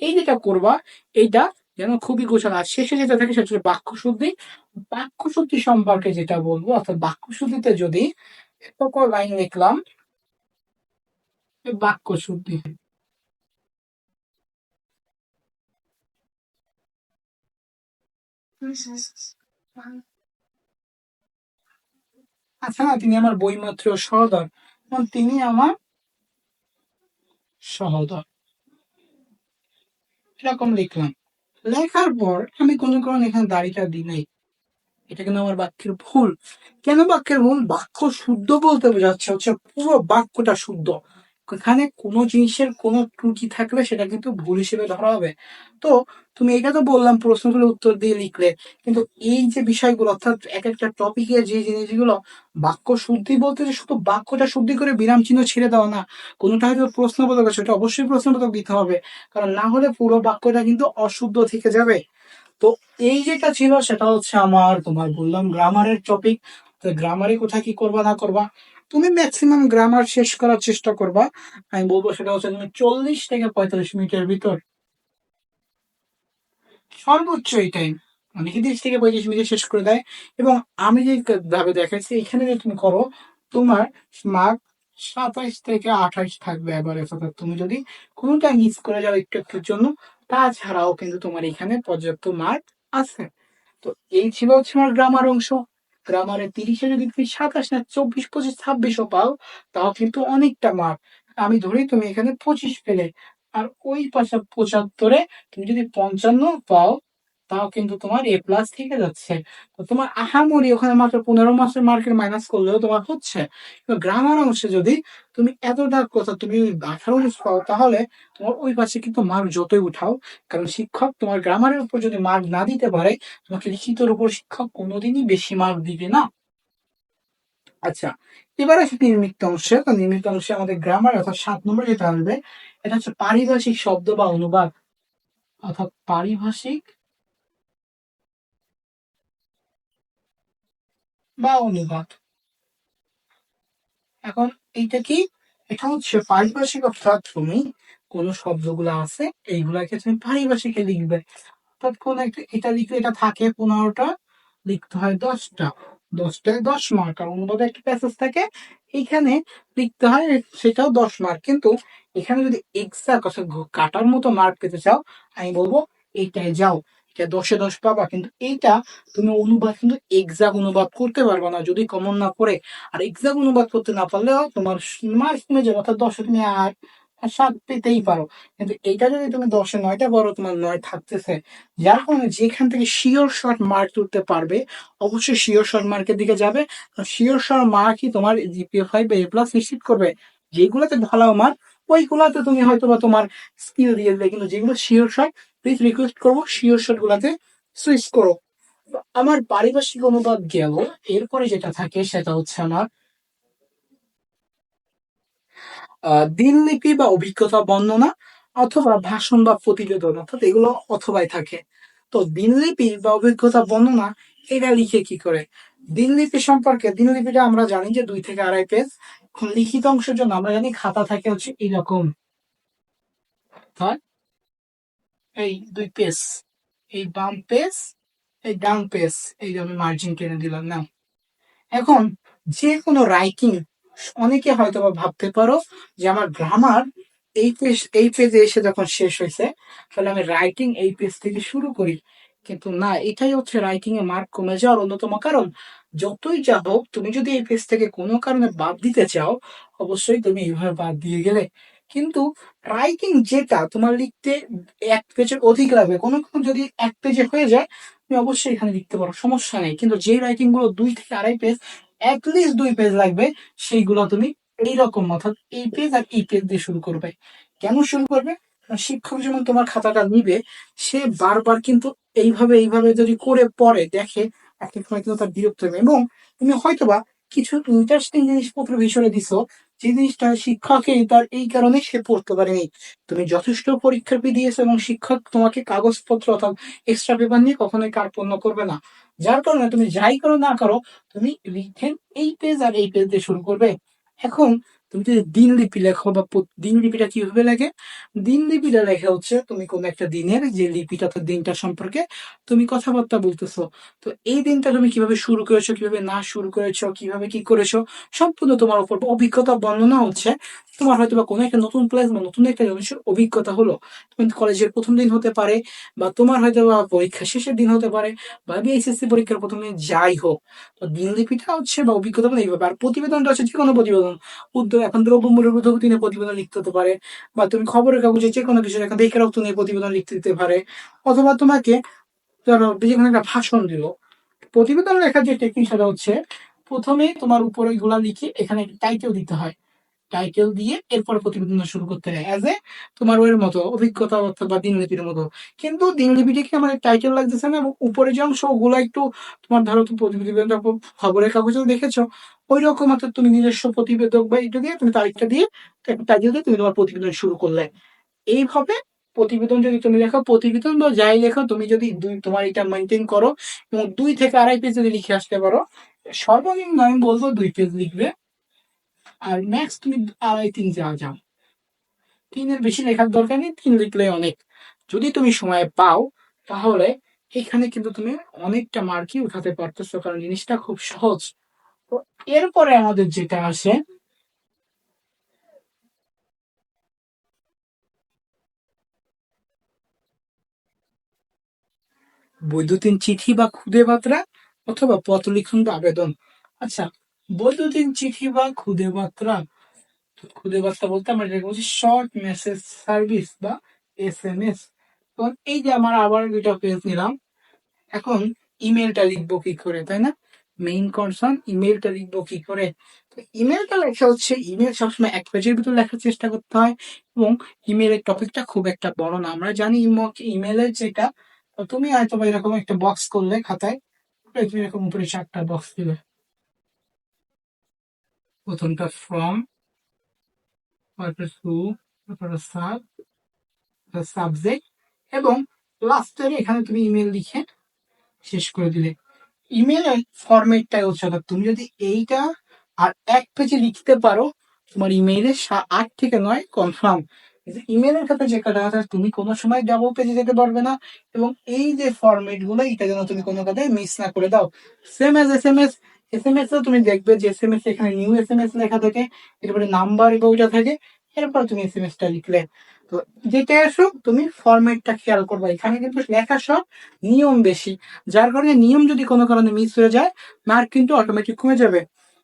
এই যেটা করবা এইটা যেন খুবই গোছানো। আর শেষে যেটা থাকে সেটা হচ্ছে বাক্য শুদ্ধি। বাক্য শুদ্ধি সম্পর্কে যেটা বলবো, অর্থাৎ বাক্য শুদ্ধিতে যদি এতকর লাইন লিখলাম, বাক্য শুদ্ধি। আচ্ছা না, তিনি আমার বইমাত্র সহোদর, এবং তিনি আমার সহোদর, এরকম লিখলাম। লেখার পর আমি কোনো কারণে এখানে দাড়িটা দিই নাই, এটা কিন্তু আমার বাক্যের ভুল। কেন বাক্যের ভুল? বাক্য শুদ্ধ বলতে বোঝাচ্ছে হচ্ছে পুরো বাক্যটা শুদ্ধ। এখানে কোনো জিনিসের কোনো ত্রুটি থাকলে সেটা কিন্তু ভুল হিসেবে ধরা হবে। তো তুমি এটা তো বললাম প্রশ্নগুলো উত্তর দিয়ে লিখলে, কিন্তু এই যে বিষয়গুলো, অর্থাৎ এক একটা টপিকে যে জিনিসগুলো, বাক্য শুদ্ধি বলতে যে শুধু বাক্যটা শুদ্ধি করে বিরাম চিহ্ন ছেড়ে দেওয়া না, কোনোটা হয়তো প্রশ্নবোধক আছে, সেটা অবশ্যই প্রশ্নবোধক দিতে হবে, কারণ না হলে পুরো বাক্যটা কিন্তু অশুদ্ধ থেকে যাবে। তো এই যেটা ছিল সেটা হচ্ছে আমার, তোমার বললাম গ্রামারের টপিক। তো গ্রামারে কোথায় কি করবা না করবা, তুমি ম্যাক্সিমাম গ্রামার শেষ করার চেষ্টা করবা। আমি বলবো সেটা হচ্ছে তুমি 40 থেকে 45 মিনিটের ভিতর, সর্বোচ্চ এই টাইম, মানে 30 থেকে 35 মিনিট শেষ করে দেয়। এবং আমি যে ভাবে দেখাচ্ছি এখানে যে তুমি করো, তোমার মার্ক 27 থেকে 28 থাকবে এবারে। অর্থাৎ তুমি যদি কোনোটা মিস করে যাও একটু একটুর জন্য, তাছাড়াও কিন্তু তোমার এখানে পর্যাপ্ত মার্ক আছে। তো এই ছিল হচ্ছে আমার গ্রামার অংশ। গ্রামারে 30-এ যদি তুমি 27 না 24, 25, 26ও পাও, তাও কিন্তু অনেকটা মার্ক। আমি ধরি তুমি এখানে 25 পেলে, আর ওই পাশে 75-এ তুমি যদি 55 পাও, তাও কিন্তু তোমার A+ থেকে যাচ্ছে। তো তোমার আহামরি ওখানে মাত্র 15 মাসের মার্কের মাইনাস করলেও তোমার হচ্ছে। কিন্তু গ্রামার অংশে যদি তুমি এতটা কথা তুমি 18 পাও, তাহলে তোমার ওই পাশে কিন্তু মার্ক যতই উঠাও, কারণ শিক্ষক তোমার গ্রামারের উপর যদি মার্ক না দিতে পারে, তোমাকে লিখিতর উপর শিক্ষক কোনোদিনই বেশি মার্ক দিবে না। আচ্ছা, এবার আসে নির্মিত অংশে। তো নির্মিত অংশে আমাদের গ্রামার, অর্থাৎ 7 নম্বর যেটা আসবে, এটা হচ্ছে পারিভাষিক শব্দ বা অনুবাদ। অর্থাৎ পারিভাষিক বা অনুবাদ। এখন এইটা কি? এটা হচ্ছে পারিভাষিক, অর্থাৎ তুমি কোন শব্দগুলো আছে এইগুলাকে তুমি পারিভাষিকে লিখবে। অর্থাৎ কোন একটা, এটা লিখলে এটা থাকে 15টা, লিখতে হয় 10টা, 10টায় 10 মার্ক। আর অনুবাদে একটা প্যাসেজ থাকে, এইখানে লিখতে হয় সেটাও 10 মার্ক। কিন্তু এখানে যদি এক্সাক্ট অর্থাৎ কাটার মতো মার্ক পেতে চাও, আমি বলবো এইটাই যাও, এটা 10-এ 10 পাবা। কিন্তু এইটা তুমি অনুবাদ কিন্তু এক্সাক্ট অনুবাদ করতে পারবে না যদি কমন না পড়ে। আর এক্সাক্ট অনুবাদ করতে না পারলেও তোমার মার্ক কমে যাবে, অর্থাৎ 10-এ তুমি 8 আর 7 পেতেই পারো। কিন্তু এইটা যদি তুমি 10-এ 9টা পারো, তোমার 9 থাকতেছে। যার কারণে যেখান থেকে শিওর শর্ট মার্ক তুলতে পারবে, অবশ্যই শিওর শর্ট মার্কের দিকে যাবে। শিওর শর্ট মার্কই তোমার GPA 5 বা A+ নিশ্চিত করবে। যেগুলোতে ভালো মার্ক, ওইগুলাতে তুমি হয়তো বা তোমার স্কিল দিয়ে দেবে, কিন্তু যেগুলো শিওর শর্ট, প্লিজ রিকোয়েস্ট করবো শিওর শর্ট গুলাতে সুইচ করো। তো আমার পারিভাষিক অনুবাদ গেল। এরপরে যেটা থাকে সেটা হচ্ছে আমার দিনলিপি বা অভিজ্ঞতা বর্ণনা, অথবা ভাষণ বা প্রতিবেদন, অর্থাৎ এগুলো অথবাই থাকে। তো দিনলিপি বা অভিজ্ঞতা বর্ণনা, এটা লিখে কি করে? দিনলিপি সম্পর্কে, দিনলিপিটা আমরা জানি যে 2 থেকে 2.5 পেজ। এখন লিখিত অংশের জন্য আমরা জানি খাতা থাকে হচ্ছে এইরকম, হয় এই 2 পেজ, এই বাম পেজ, এই ডান পেজ। এই যে আমি মার্জিন টেনে দিলাম না। এখন যে কোনো রাইটিং, অনেকে হয়তো বা ভাবতে পারো যে আমার গ্রামার এই পেজে এসে যখন শেষ হয়েছে, তাহলে আমি রাইটিং এই পেজ থেকে শুরু করি। কিন্তু না, এটাই হচ্ছে রাইটিং এ মার্ক কমে যাওয়ার অন্যতম কারণ। যতই যা হোক, তুমি যদি এই পেজ থেকে কোনো কারণে বাদ দিতে চাও, অবশ্যই তুমি এইভাবে বাদ দিয়ে গেলে। কিন্তু রাইটিং যেটা তোমার লিখতে 1 পেজের অধিক লাগবে, কোনো কোনো যদি 1 পেজে হয়ে যায়, তুমি অবশ্যই এখানে লিখতে পারো, সমস্যা নেই। কিন্তু যে রাইটিং গুলো 2 থেকে 2.5 পেজ, অ্যাটলিস্ট 2 পেজ লাগবে, সেইগুলো তুমি এইরকম অর্থাৎ এই পেজ আর এই পেজ দিয়ে শুরু করবে। কেন শুরু করবে? কারণ শিক্ষক যেমন তোমার খাতাটা নিবে, সে বারবার কিন্তু এইভাবে এইভাবে যদি করে পড়ে দেখে, এক এক সময় কিন্তু তার বিরক্ত হবে। এবং তুমি হয়তোবা কিছু ইন্টারেস্টিং জিনিসপত্র বিষয়ে দিছো, যে জিনিসটা শিক্ষকের তার এই কারণে সে পড়তে পারেনি। তুমি যথেষ্ট পরীক্ষার ফি দিয়েছো এবং শিক্ষক তোমাকে কাগজপত্র অর্থাৎ এক্সট্রা পেপার নিয়ে কখনোই কার্পণ্য করবে না। যার কারণে তুমি যাই করো না করো, তুমি রিটেন এই পেজ আর এই পেজ দিয়ে শুরু করবে। এখন তুমি যদি দিনলিপি লেখো বা দিনলিপিটা কিভাবে লেখে? দিনলিপিটা লেখা হচ্ছে তুমি কোন একটা দিনের যে লিপিটা, তো দিনটা সম্পর্কে তুমি কথাবার্তা বলতেছো। তো এই দিনটা তুমি কিভাবে শুরু করেছো, কিভাবে না শুরু করেছো, কিভাবে কি করেছো, সম্পূর্ণ তোমার উপর অভিজ্ঞতা বর্ণনা হচ্ছে। তোমার হয়তো বা কোনো একটা নতুন প্লেস বা নতুন একটা জিনিসের অভিজ্ঞতা হলো, তুমি কলেজের প্রথম দিন হতে পারে, বা তোমার হয়তো বা পরীক্ষা শেষের দিন হতে পারে, বা এইচএসসি পরীক্ষার প্রথম দিন, যাই হোক। তো দিনলিপিটা হচ্ছে বা অভিজ্ঞতা মানে এইভাবে। আর প্রতিবেদনটা হচ্ছে যে কোনো প্রতিবেদন, উদ্যোগ এখন দ্রব্যমূল্যের ঊর্ধ্বগতি নিয়ে প্রতিবেদন লিখতে হতে পারে, বা তুমি খবরের কাগজে যে কোনো কিছু এখন দেখে রক্ত নিয়ে প্রতিবেদন লিখতে দিতে পারে, অথবা তোমাকে ধরো যে কোনো একটা ভাষণ দিল। প্রতিবেদন লেখার যে টেকনিক সেটা হচ্ছে, প্রথমে তোমার উপরে গুলা লিখে এখানে টাইটেল দিতে হয়, টাইটেল দিয়ে এরপরে প্রতিবেদন শুরু করতে হয় অ্যাজ এ তোমার ওর মতো অভিজ্ঞতা অথবা দিনলিপির মতো। কিন্তু দিনলিপিটা কি আমার টাইটেল লাগতেছে না, এবং উপরে যে অংশ ওগুলো একটু তোমার ধরো তুমি প্রতিবেদনটা খবরের কাগজে দেখেছো, ওই রকম অর্থাৎ তুমি নিজস্ব প্রতিবেদক বা এটা দিয়ে তুমি তারিখটা দিয়ে একটা টাইটেল দিয়ে তুমি তোমার প্রতিবেদন শুরু করলে। এইভাবে প্রতিবেদন যদি তুমি লেখো, প্রতিবেদন বা যাই লেখো, তুমি যদি তোমার এটা মেনটেন করো এবং 2 থেকে 2.5 পেজ যদি লিখে আসতে পারো, সর্বনিম্ন আমি বলবো 2 পেজ লিখবে। আর ম্যাক্স তুমি 2.5 3 যাওয়া যাও, 3-এর বেশি লেখার দরকার নেই, 3 লিখলে অনেক। যদি তুমি সময় পাও, তাহলে এখানে কিন্তু তুমি অনেকটা মার্কই উঠাতে পারতেছো, কারণ জিনিসটা খুব সহজ। তো এরপরে আমাদের যেটা আসে, বৈদ্যুতিন চিঠি বা খুদে বার্তা অথবা পত্র লিখন বা আবেদন। আচ্ছা, বৈদ্যুতিন চিঠি বা খুদে বার্তা, খুদে বার্তা বলতে আমরা যেটা বলছি শর্ট মেসেজ সার্ভিস বা SMS। তো এই যে আমার আবার 2টা পেজ নিলাম, এখন ইমেলটা লিখবো কি করে, তাই না? মেইন কনসার্ন ইমেলটা লিখবো কি করে? তো ইমেলটা লেখা হচ্ছে, ইমেল সবসময় 1 পেজের ভিতর লেখার চেষ্টা করতে হয়, এবং ইমেলের টপিকটা খুব একটা বড় না। আমরা জানি ইমেলের যেটা, তো তুমি হয়তো বা এরকম একটা বক্স করলে খাতায়, তুমি এরকম উপরে 4টা বক্স দিবে। প্রথমটা ফ্রম, তারপরে টু, তারপরে সাবজেক্ট, এবং লাস্টের এখানে তুমি ইমেল লিখে শেষ করে দিলে। ইমেলের ফরম্যাটটাই হচ্ছে, অর্থাৎ তুমি যদি এইটা আর 1 পেজে লিখতে পারো, তোমার ইমেইলে 8 থেকে 9 কনফার্ম। ইমেলের ক্ষেত্রে যে কাটা আছে, তুমি কোনো সময় ডাবল পেজে যেতে পারবে না, এবং এই যে ফরম্যাট গুলো, এটা যেন তুমি কোনো কাজে মিস না করে দাও। Same S SMS। SMS এ তুমি দেখবে যে SMS এখানে নিউ SMS লেখা থাকে, এরপরে নাম্বার এবং ওইটা থাকে, এরপর তুমি SMS টা লিখলে। তো যেটা আসুক, তুমি ফরম্যাটটা খেয়াল করবে। এখানে কিন্তু লেখা সব, নিয়ম বেশি, যার কারণে নিয়ম যদি কোনো কারণে মিস হয়ে যায়, মার্ক কিন্তু অটোমেটিক কমে যাবে।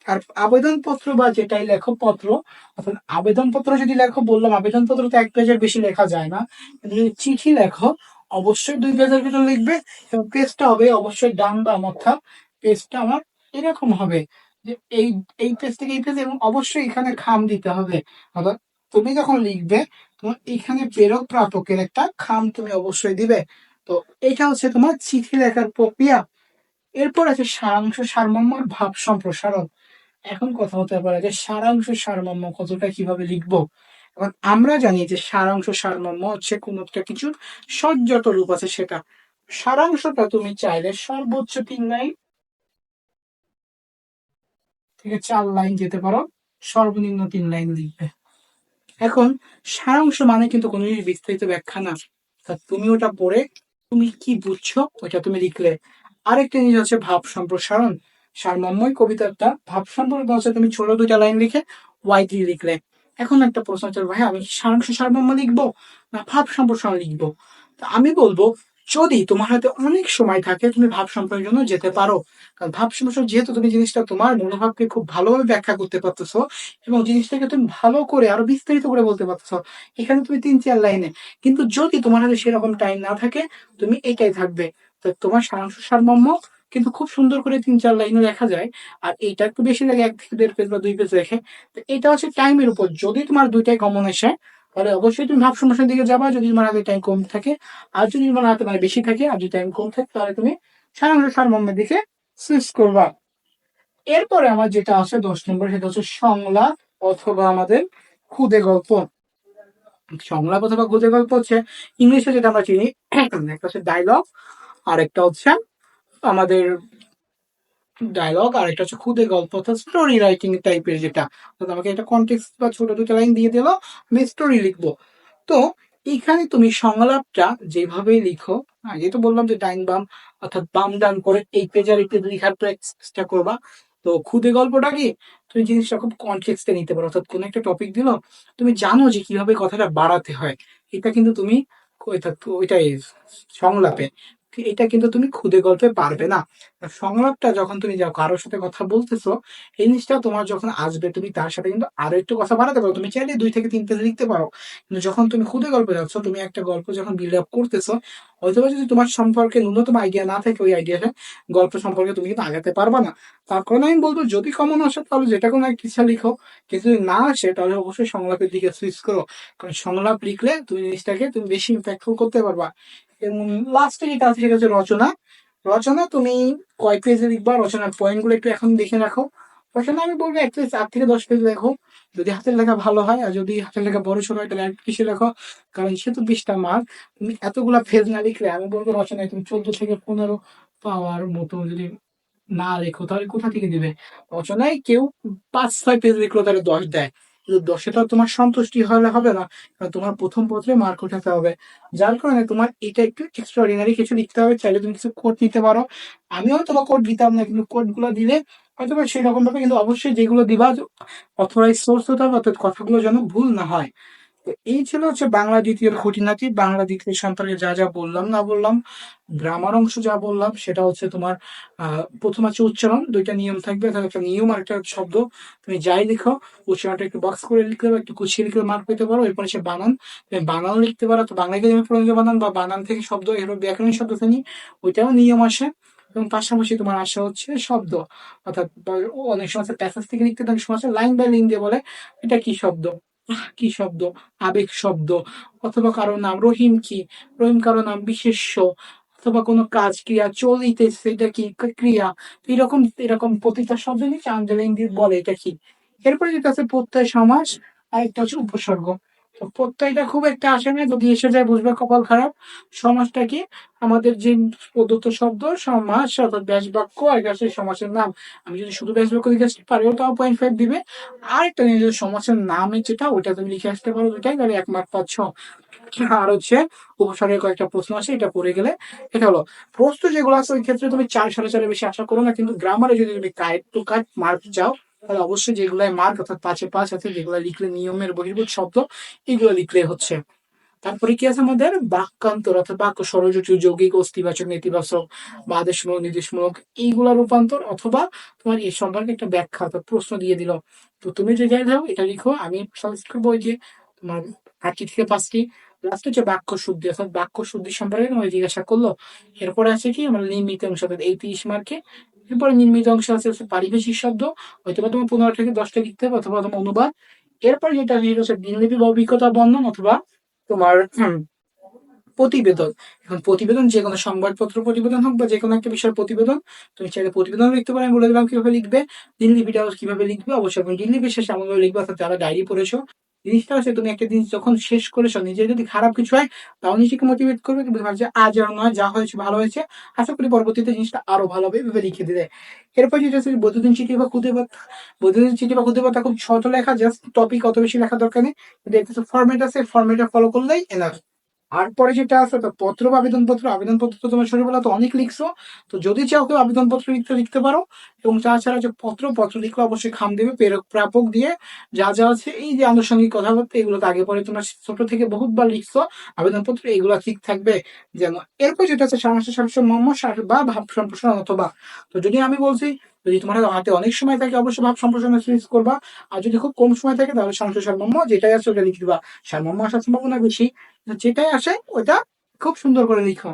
আর আবেদনপত্র বা যেটাই লেখো পত্র, অর্থাৎ আবেদনপত্র যদি লেখো, বললাম আবেদনপত্র তো 1 পেজের বেশি লেখা যায় না, কিন্তু যদি চিঠি লেখো, অবশ্যই 2 পেজের ভিতর লিখবে, এবং পেজটা হবে অবশ্যই ডান বাম, অর্থাৎ পেজটা আমার এরকম হবে যে এই এই পেজ থেকে এই পেজ, এবং অবশ্যই এখানে খাম দিতে হবে। অর্থাৎ তুমি যখন লিখবে, তোমার এখানে প্রেরক প্রাপকের একটা খাম তুমি অবশ্যই দিবে। তো এটা হচ্ছে তোমার চিঠি লেখার প্রক্রিয়া। এরপর আছে সারাংশ, সারমর্ম আর ভাব সম্প্রসারণ। এখন কথা হতে পারে যে সারাংশ সারমর্ম কতটা কিভাবে লিখবো। এখন আমরা জানি যে সারাংশ সারমর্ম হচ্ছে কোন একটা কিছুর সজ্জত রূপ আছে সেটা। সারাংশটা তুমি চাইলে সর্বোচ্চ 3 লাইন থেকে 4 লাইন যেতে পারো, সর্বনিম্ন 3 লাইন লিখবে। এখন সারাংশ মানে কিন্তু কোনো জিনিস বিস্তারিত ব্যাখ্যা না, তা তুমি ওটা পড়ে তুমি কি বুঝছো ওইটা তুমি লিখলে। আরেকটা জিনিস হচ্ছে ভাব সম্প্রসারণ। সারমর্মই কবিতাটা, ভাব সম্প্রসারণ হচ্ছে তুমি ছোট 2টা লাইন লিখে ওয়াইডলি লিখলে। এখন একটা প্রশ্ন হচ্ছে, ভাই আমি কি সারাংশ সারমর্ম লিখবো না ভাব সম্প্রসারণ লিখবো? তা আমি বলবো যদি তোমার হাতে অনেক সময় থাকে তুমি ভাব সম্প্রসারণের জন্য যেতে পারো। কারণ ভাব সম্প্রসারণ যেহেতু তুমি জিনিসটা তোমার মনোভাবকে খুব ভালোভাবে ব্যাখ্যা করতে পারতেছো এবং জিনিসটাকে তুমি ভালো করে আরো বিস্তারিত করে বলতে পারতেছো, এখানে তুমি 3-4 লাইনে। কিন্তু যদি তোমার হাতে সেরকম টাইম না থাকে, তুমি এইটাই থাকবে। তো তোমার সারাংশ সারমর্ম কিন্তু খুব সুন্দর করে 3-4 লাইনে লেখা যায়। আর এইটা একটু বেশি লাগে, 1 থেকে 1.5 পেজ বা 2 পেজ লেখে। তো এটা হচ্ছে টাইমের উপর, যদি তোমার দুইটাই কমন আসে তাহলে অবশ্যই তুমি ভাব সমস্যার দিকে যাবা, যদি তোমার হাতে টাইম কম থাকে। আর যদি তোমার হাতে মানে বেশি থাকে আর যদি টাইম কম থাকে তাহলে তুমি সারাংশ সারমর্মের দিকে সুইচ করবা। এরপরে আমার যেটা আছে 10 নম্বর, সেটা হচ্ছে সংলাপ অথবা আমাদের খুদে গল্প। সংলাপ অথবা খুদে গল্প হচ্ছে ইংলিশে যেটা আমরা চিনি, একটা হচ্ছে ডায়লগ আর একটা হচ্ছে আমাদের ডায়লগ আর একটা হচ্ছে খুদে গল্প অর্থাৎ স্টোরি রাইটিং টাইপের, যেটা অর্থাৎ আমাকে একটা কনটেক্সট বা ছোট দুটো লাইন দিয়ে দিল, আমি স্টোরি লিখবো। তো এখানে তুমি সংলাপটা যেভাবেই লিখো, আগে তো বললাম যে ডাইন বাম অর্থাৎ বাম ডান করে এই পেজ আর এই পেজ লেখার প্র্যাকটিসটা করবা। তো খুদে গল্পটা কি, তুমি জিনিসটা খুব কনটেক্সটে নিতে পারো, অর্থাৎ কোন একটা টপিক দিল, তুমি জানো যে কিভাবে কথাটা বাড়াতে হয়, এটা কিন্তু তুমি ওইটাই সংলাপে, এটা কিন্তু তুমি খুদে গল্পে পারবে না। সংলাপটা যখন তুমি যাও কারোর সাথে কথা বলতেছো, এই জিনিসটা তোমার যখন আসবে তুমি তার সাথে কিন্তু আরো একটু কথা বাড়াতে পারো, তুমি চাইলে 2 থেকে 3 পেজ লিখতে পারো। কিন্তু যখন তুমি খুদে গল্পে যাচ্ছ, তুমি একটা গল্প যখন বিল্ড আপ করতেছো, হয়তোবা যদি তোমার সম্পর্কে ন্যূনতম আইডিয়া না থাকে ওই আইডিয়াটা গল্প সম্পর্কে তুমি কিন্তু আগাতে পারবা না। তার কারণে আমি বলবো যদি কমন আসে তাহলে যেটা কোনো একটা ইচ্ছা লিখো, কিন্তু যদি না আসে তাহলে অবশ্যই সংলাপের দিকে সুইচ করো। কারণ সংলাপ লিখলে তুমি জিনিসটাকে তুমি বেশি ইম্প্যাক্টফুল করতে পারবা। এবং লাস্টে যেটা আছে সেটা হচ্ছে রচনা। রচনা তুমি কয় পেজে লিখবা, রচনার পয়েন্ট গুলো একটু এখন দেখে রাখো। রচনা আমি বলবো অ্যাটলিস্ট 8 থেকে 10 পেজ লেখো, যদি হাতের লেখা ভালো হয়। আর যদি হাতের লেখা বড় ছোট হয় তাহলে একটু বেশি লেখো, কারণ সে তো 20টা মার্ক। তুমি এতগুলা পেজ না লিখলে আমি বলবো রচনায় তুমি 14 থেকে 15 পাওয়ার মতো যদি না লেখো তাহলে কোথা থেকে দিবে। রচনায় কেউ 5-6 পেজ লিখলো তাহলে 10 দেয়, কিন্তু 10-এ তো আর তোমার সন্তুষ্টি হলে হবে না, কারণ তোমার প্রথম পত্রে মার্ক উঠাতে হবে। যার কারণে তোমার এটা একটু এক্সট্রাঅর্ডিনারি কিছু লিখতে হবে। চাইলে তুমি কিছু কোড দিতে পারো, আমি হয়তো বা কোড দিতাম না, কিন্তু কোড গুলো দিলে হয়তো বা সেরকম ভাবে, কিন্তু অবশ্যই যেগুলো দিবা অথরাইজ সোর্স হতে হবে, অর্থাৎ কথাগুলো যেন ভুল না হয়। তো এই ছিল হচ্ছে বাংলা দ্বিতীয় খুঁটিনাটি। বাংলা দ্বিতীয় সম্পর্কে যা যা বললাম না বললাম, গ্রামার অংশ যা বললাম সেটা হচ্ছে তোমার প্রথম আছে উচ্চারণ, 2টা নিয়ম থাকবে, তাহলে একটা নিয়ম আর একটা শব্দ। তুমি যাই লিখো উচ্চারণটা একটু বক্স করে লিখলে বা একটু কুচিয়ে লিখলে মার্ক পেতে পারো। এরপরে সে বানান, তুমি বানান লিখতে পারো, তো বাংলা একাডেমি প্রয়োজন বানান বা বানান থেকে শব্দ, এরপর ব্যাকরণ শব্দ শ্রেণী, ওইটাও নিয়ম আসে। এবং পাশাপাশি তোমার আসা হচ্ছে শব্দ, অর্থাৎ অনেক সময় প্যাসেজ থেকে লিখতে, অনেক সময় লাইন বাই লাইন দিয়ে বলে এটা কি শব্দ, কি শব্দ, আবেগ শব্দ, অথবা কারো নাম। রহিম কি, রহিম কারো নাম বিশেষ্য, অথবা কোনো কাজ ক্রিয়া চলিতেছে এটা কি ক্রিয়া। এরকম এরকম প্রতিটা শব্দ নিচে আন্ডারলাইন দিয়ে বলে এটা কি। এরপরে যেটা আছে প্রত্যয় সমাস, আর একটা হচ্ছে উপসর্গ। তো প্রত্যয়টা খুব একটা আসে না, যদি এসে যায় বুঝবে কপাল খারাপ। সমাসটা কি, আমাদের যে প্রদত্ত শব্দ সমাস অর্থাৎ ব্যাস বাক্য, আর এটা হচ্ছে সমাসের নাম। আমি যদি শুধু ব্যাস বাক্য লিখে আসতে পারিও তাও 0.5 দিবে। আর একটা নিজের সমাসের নামে যেটা ওইটা তুমি লিখে আসতে পারো দুটাই, তাহলে 1 মার্ক পাচ্ছ। আর হচ্ছে উপসর্গের কয়েকটা প্রশ্ন আছে, এটা পড়ে গেলে এটা হলো। প্রশ্ন যেগুলো আছে ওই ক্ষেত্রে তুমি 4-4.5 বেশি আশা করো না, কিন্তু গ্রামারে যদি তুমি কাট টু কাট মার্ক চাও তাহলে অবশ্যই যেগুলাই মার্ক অর্থাৎ 5-এ 5 আছে, যেগুলো লিখলে নিয়মের বহির্ভূত শব্দ এগুলো লিখলে হচ্ছে। তারপরে কি আছে আমাদের বাক্যান্তর, অর্থাৎ বাক্য ষড়যুক্ত, যৌগিক, অস্তিবাচক, নেতিবাচক বা আদেশমূলক, নির্দেশমূলক, এইগুলা রূপান্তর, অথবা তোমার এই সম্পর্কে একটা ব্যাখ্যা অর্থাৎ প্রশ্ন দিয়ে দিল। তো তুমি যে যাই দাও এটা লিখো, আমি সাজেস্ট করবো ওই যে তোমার 8 থেকে 5টি। লাস্ট হচ্ছে বাক্য শুদ্ধি, অর্থাৎ বাক্য শুদ্ধি সম্পর্কে তোমায় জিজ্ঞাসা করলো। এরপরে আছে কি আমার নির্মিত অংশ, অর্থাৎ এই 30 মার্কে। এরপরে নির্মিত অংশ আছে হচ্ছে পারিভাষিক শব্দ, হয়তো বা তোমার 15 থেকে 10টা লিখতে হবে, অথবা তোমার অনুবাদ। এরপর যেটা হচ্ছে দিনলিপি বা অভিজ্ঞতা বর্ণন, অথবা তোমার প্রতিবেদন। এখন প্রতিবেদন যে কোনো সংবাদপত্র প্রতিবেদন হোক বা যে কোনো একটা বিষয়ের প্রতিবেদন, তুমি চাইলে প্রতিবেদন লিখতে পারো। আমি বলে দিলাম কিভাবে লিখবে। দিনলিপিটা কিভাবে লিখবে, অবশ্যই তুমি দিনলিপি শেষে এমনভাবে লিখবে অর্থাৎ যারা ডায়েরি পড়েছো, জিনিসটা হচ্ছে তুমি একটা জিনিস যখন শেষ করেছো, নিজের যদি খারাপ কিছু হয় তাও নিজেকে মোটিভেট করবে, কিন্তু ভাবছে আজ আর নয়, যা হয়েছে ভালো হয়েছে, আশা করি পরবর্তীতে জিনিসটা আরো ভালো হবে, এভাবে লিখে দিলে। এরপর যেটা হচ্ছে বৈদ্যুতিন চিঠি বা খুদে বার্তা। বৈদ্যুতিন চিঠি বা খুদে বার্তা খুব ছোট লেখা, জাস্ট টপিক অত বেশি লেখা দরকার নেই, কিন্তু একটা ফরম্যাট আছে, ফরম্যাটটা ফলো করলেই এনাফ। আর পরে যেটা আছে তো পত্র বা আবেদনপত্র, আবেদনপত্র তো তোমার ছোটবেলা তো অনেক লিখছো, তো যদি চাও কেউ আবেদনপত্র লিখতে লিখতে পারো। এবং তাছাড়া যে পত্র লিখলে অবশ্যই খাম দেবে, প্রেরক প্রাপক দিয়ে যা যা আছে, এই যে আনুষঙ্গিক কথাবার্তা, এগুলো তো আগে পরে তোমরা ছোট থেকে বহুতবার লিখছো আবেদনপত্র, এগুলো ঠিক থাকবে যেন। এরপর যেটা আছে সমস্যা সবসময় মর্ম বা ভাব সম্প্রসারণ অথবা, তো যদি আমি বলছি যদি তোমার হাতে অনেক সময় থাকে অবশ্যই ভাব সম্প্রসারণে সুইচ করবা, আর যদি খুব কম সময় থাকে তাহলে সমস্যা সারমর্ম যেটাই আছে ওটা লিখে দিবা। সারমর্ম আসার সম্ভাবনা বেশি, যেটাই আসে ওটা খুব সুন্দর করে লিখো।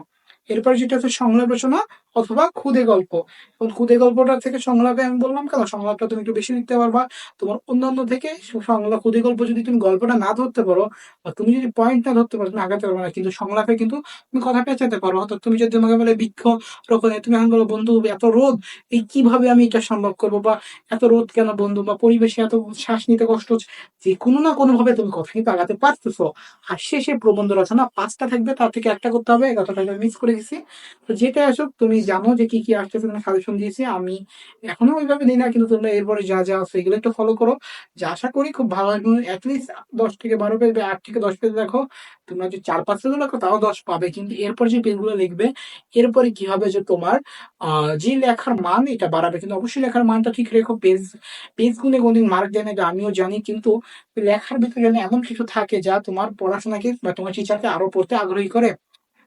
এরপরে যেটা হচ্ছে সংলাপ রচনা অথবা খুদে গল্প। এবং খুদে গল্পটা থেকে সংলাপে আমি বললাম কেন, সংলাপটা তুমি একটু বেশি লিখতে পারবা তোমার অন্যান্য থেকে। সংলাপ খুদে গল্প যদি তুমি গল্পটা না ধরতে পারো বা তুমি যদি পয়েন্ট না ধরতে পারো তুমি আগাতে পারবে না, কিন্তু সংলাপে কিন্তু তুমি কথা পেঁচাতে পারো। অর্থাৎ তুমি যদি আমাকে বলে বৃক্ষ রোপণে, তুমি এখন বলো বন্ধু এত রোদ, এই কিভাবে আমি এটা সম্ভব করবো, বা এত রোদ কেন বন্ধু, বা পরিবেশে এত শ্বাস নিতে কষ্ট হচ্ছে, যে কোনো না কোনো ভাবে তুমি কথা কিন্তু আগাতে পারতেছো। আর শেষে প্রবন্ধ রচনা 5টা থাকবে, তার থেকে একটা করতে হবে, এই কথাটা আমি মিস করে গেছি। তো যেটা আসুক তুমি জানো যে কি কি আসতেছে, তুমি সাজেশন দিয়েছি আমি, এখনো ওইভাবে দিই না, কিন্তু তোমরা এরপরে যা যা আছে এগুলো একটু ফলো করো, যা আশা করি খুব ভালো হবে। অ্যাটলিস্ট 10 থেকে 12 পেজ বা 8 থেকে 10 পেজ দেখো, তোমরা যে 4-5 পেজ লেখো তাও 10 পাবে, কিন্তু এরপর যে পেজগুলো লিখবে এরপরে কি হবে যে তোমার যে লেখার মান এটা বাড়াবে। কিন্তু অবশ্যই লেখার মানটা ঠিক রেখো, পেজ পেজ গুনে কোনদিন মার্ক দেয় না এটা আমিও জানি, কিন্তু লেখার ভিতরে যেন এমন কিছু থাকে যা তোমার পড়াশোনাকে বা তোমার টিচারকে আরো পড়তে আগ্রহী করে।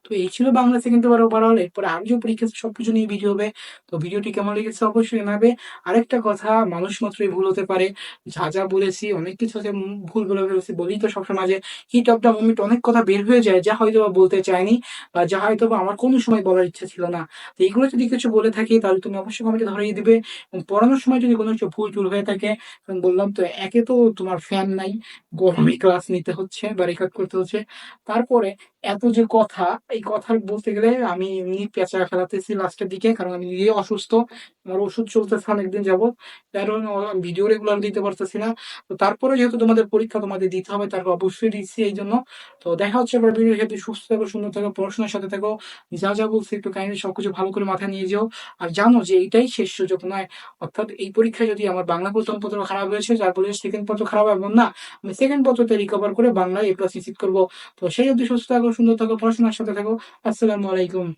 তো এই ছিল বাংলা সেকেন্ড পেপার ওভারঅল। এরপরে আর যে পরীক্ষা আছে সবকিছু নিয়ে ভিডিও হবে। তো ভিডিওটি কেমন লেগেছে অবশ্যই জানাবে। আরেকটা কথা, মানুষ মাত্রই ভুল হতে পারে, যা যা বলেছি অনেক কিছু আছে ভুল বলে ফেলেছি, বলি তো সবসময় যে হিট অফ দ্য মোমেন্ট অনেক কথা বের হয়ে যায় যা হয়তো বা বলতে চাইনি, বা যা হয়তো বা আমার কোনো সময় বলার ইচ্ছা ছিল না। তো এইগুলো যদি কিছু বলে থাকি তাহলে তুমি অবশ্যই কমেন্টে ধরিয়ে দিবে। এবং পড়ানোর সময় যদি কোনো কিছু ভুল টুল হয়ে থাকে, কারণ বললাম তো একে তো তোমার ফ্যান নাই, গরমে ক্লাস নিতে হচ্ছে বা রেকর্ড করতে হচ্ছে, তারপরে এত যে কথা, এই কথা বলতে গেলে আমি এমনি পেঁচা ফেলাতেছি লাস্টের দিকে, কারণ আমি নিজে অসুস্থ, আমার ওষুধ চলতেছে অনেকদিন যাবত, তার ভিডিও রেগুলার দিতে পারতেছি না। তো তারপরে যেহেতু তোমাদের পরীক্ষা তোমাদের দিতে হবে, তারপর অবশ্যই দিচ্ছি এই জন্য। তো দেখা হচ্ছে এবার ভিডিও, ক্ষেত্রে সুস্থ থাকো, সুন্দর থাকো, পড়াশোনার সাথে থাকো, যা যা বলছি একটু কাইন্ডলি সবকিছু ভালো করে মাথায় নিয়ে যাও। আর জানো যে এইটাই শেষ সুযোগ নয়, অর্থাৎ এই পরীক্ষায় যদি আমার বাংলা প্রথম পত্র খারাপ হয়েছে যার ফলে সেকেন্ড পত্র খারাপ, এমন না, আমি সেকেন্ড পত্রতে রিকভার করে বাংলায় A+ নিশ্চিত করবো। তো সেই অবধি সুস্থ থাকো, সুন্দর থাকো, পড়াশোনার সাথে থাকো। আসসালামু আলাইকুম।